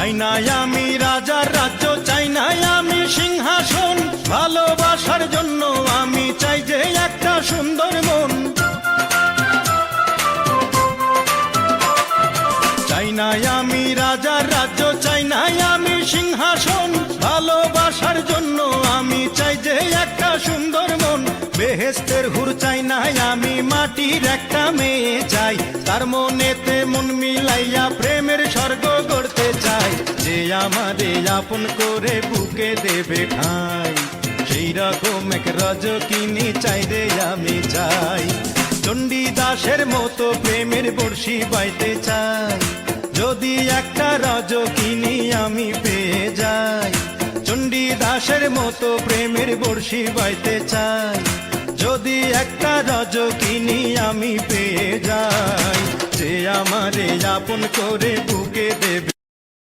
চাই না আমি রাজার রাজ্য, চাই না আমি সিংহাসন, ভালোবাসার জন্য আমি চাই যে একটা সুন্দর মন। চাই না আমি রাজার রাজ্য, চাই না আমি সিংহাসন, ভালোবাসার জন্য আমি চাই যে একটা সুন্দর মন। বেহেশতের হুর চাই না আমি, মাটির একটা মেয়ে চাই, তার মনেতে মন মিলাইয়া প্রেমের স্বর্গ গড়তে চাই। যে আমারে আপন করে বুকে দেবে ঠাঁই, সেই রকম এক রজকিনী চাই রে আমি চাই। চণ্ডীদাসের মতো প্রেমের বর্ষি বাইতে চাই, যদি একটা রজকিনী আমি পেয়ে যাই। চণ্ডীদাসের মতো প্রেমের বর্ষি বাইতে চাই, যদি একটা রজকিনী আমি পেয়ে যাই। যে আমারে আপন করে বুকে দেবে